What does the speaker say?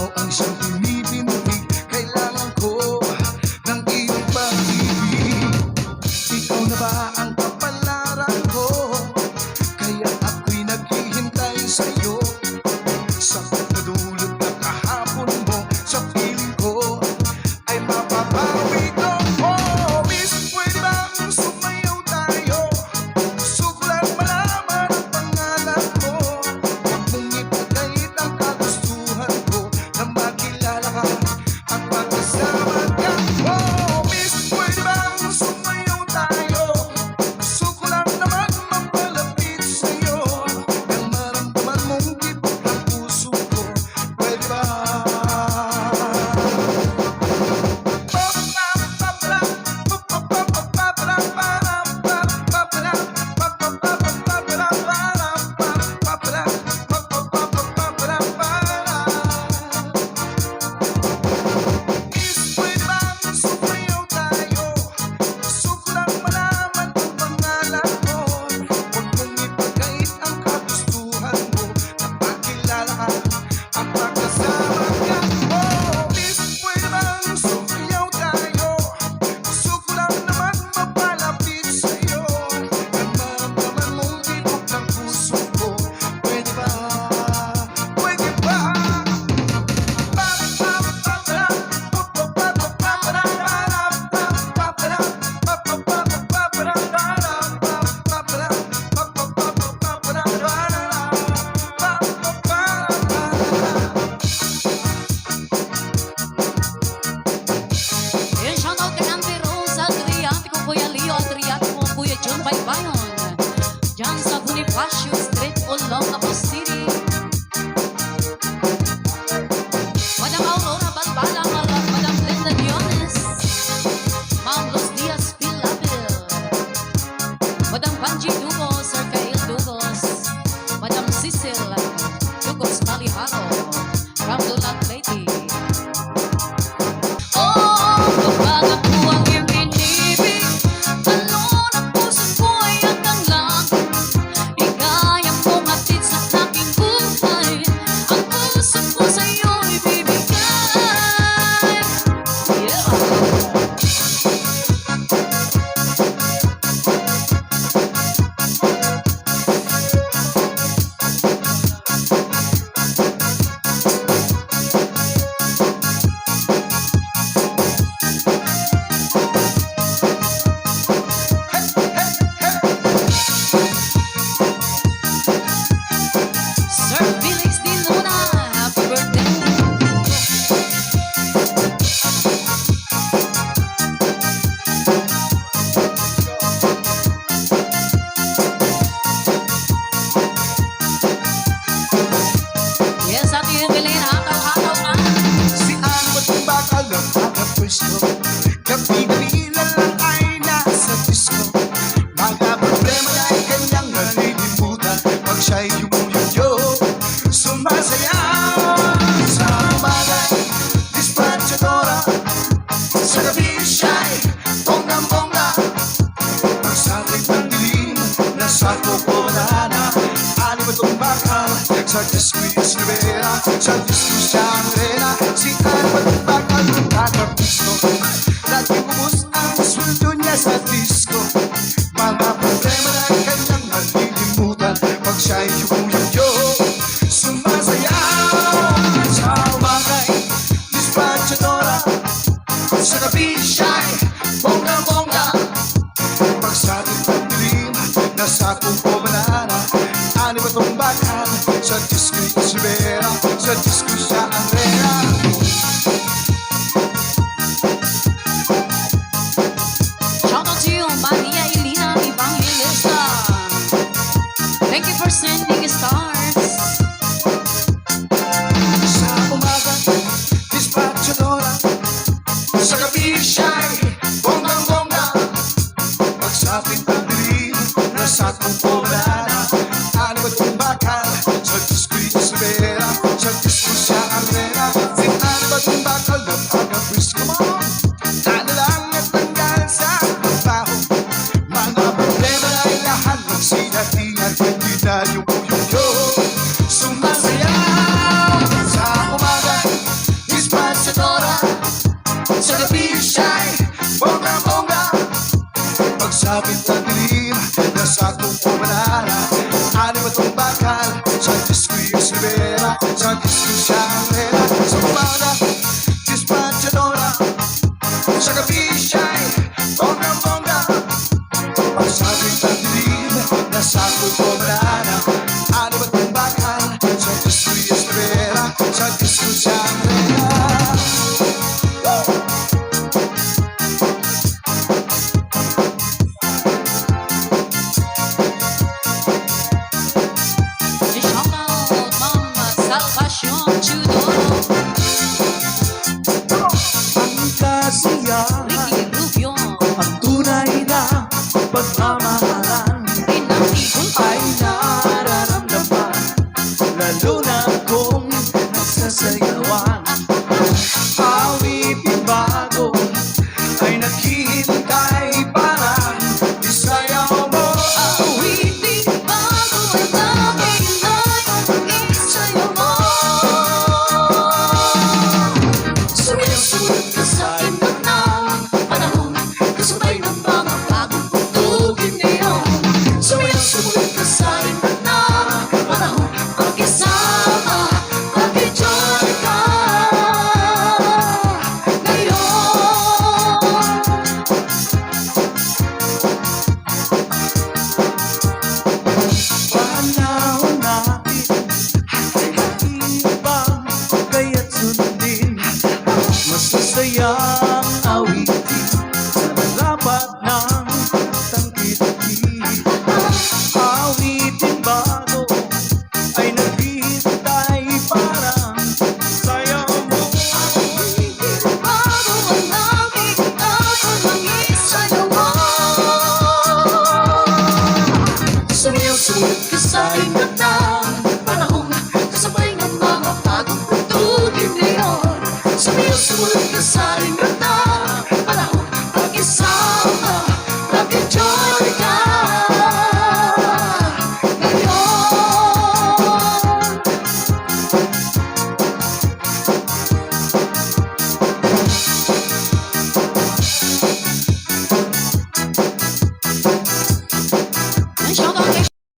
trabaho ang siyang pinipintig. Kailangan ko ng iyong pag-ibig. Ikaw na ba ang kapalaran ko? Kaya ako'y naghihintay sa'yo. Sa pagdulot na kahapon mo, sa piling ko ay mapapawi ko. Oh, miss, pwede bang sumayaw tayo? Gusto ko lang malaman ang pangalan mo. Huwag mong ipagkait ang kagustuhan ko na makilala ka at magkasama ka. Oh, miss, pwede bang sumayaw tayo? Gusto ko lang naman mapalapit sa'yo nang maramdaman mong tibok ng puso ko. Pwede ba? Ayan, shoutout kay Auntie Rosa Adriati ko, Kuya Leo Adriati ko, Kuya John Baybayon. Diyan sa Bonifacio Street, Olongapo City. Madam Aurora Balbala, Madam Linda Diones, Ma'am Luz Diaz Pilabil, Madam Panji Dugos, Sir Kail Dugos, Madam Cecil Dugos Paliharo, Ramdulat Lady. Sir Felix Di Luna, happy birthday. Yes, Ate Evelyn, hakaw-hakaw na. Si ano ba't ang bakal ng pagkapwesto? Gabi-gabi na lang ay nasa disco. Mga problema na ay kanyang nalilimutan pag siya'y yumuyuyo. Sumasayaw sa umaga, dispatchadora. Sa gabi siya'y bonggang-bongga. Pag sa ating pandilim, nasa kukunan na. Ano ba't ang bakal sa disco'y Rivera? Sa disco siya ang rena. Si ano ba't ang bakal ng pagkapwesto? Lagi bubus ang sweldo niya sa disco. Mga problema na ay kanyang nalilimutan pag siya'y yumuyuyo. Sumasayaw sa umagay, dispatchadora. Sa gabi siya'y bonggang-bongga. Pag sa ating pagdilim, nasa kuko banana. Ano ba itong bakal sa disco'y Rivera? Sa disco siya ang rena. Shoutout to you, Maria Elena Evangelista. Thank you for sending stars. Sa umaga, dispatchadora. Sa gabi siya'y bonggang-bongga. Pag sa ating pagdilim, nasa kuko banana. Ano ba itong bakal sa disco'y Rivera? Sa disco siya ang rena. Si ano ba itong bakal ng pagkapwesto? Come on! Ano lang at tanggal sa trabaho. Mga problema ay lahat magsinati at hindi na yumuyo. Sumasayaw sa umaga, Pasapit na dilim, nasa akong pumanala. Ano ba itong bakal? Sa disco yung Rivera, sa disco Shangri-La. Sa umaga, dispatchadora, sa gabi siya'y bongga-bongga. Pasapit na dilim, nasa akong pumanala. Ano ba itong bakal? Sa disco yung Rivera, sa disco Shangri-La. Shoutout Ma'am Salvacion Chudoro, Ang kasiyahan, Ricky Rubio, ang tunay na pagmamahalan Inang ay nararamdaman, lalo na kung nagsasayawan. Awitin bago ay naghihintay para isayaw mo. awitin bago ay nakikinay isayaw mo. Sumiyaw-sulit ka sa iba't ng panahon, kasabay ng mga bagong tugtugin ngayon. Sumiyaw-sulit ka sa iba't ng panahon, magkasama, mag-enjoy ka ngayon. Panahon natin ay ibang kaya't sundin. Mas masayang awitin sa malapat ng tangkit-kit. Awitin bago ay naghihintay parang sayaw mo. Bago ang nakikitapon ng isayaw mo. Sumiyaw-sulit ka sa iba't ng panahon, kasabay ng mga bagong tugtugin ngayon. Sumiyaw-sulit ka sa iba't ng panahon, mag-isama, mag-enjoy ka ngayon. Shoutout kay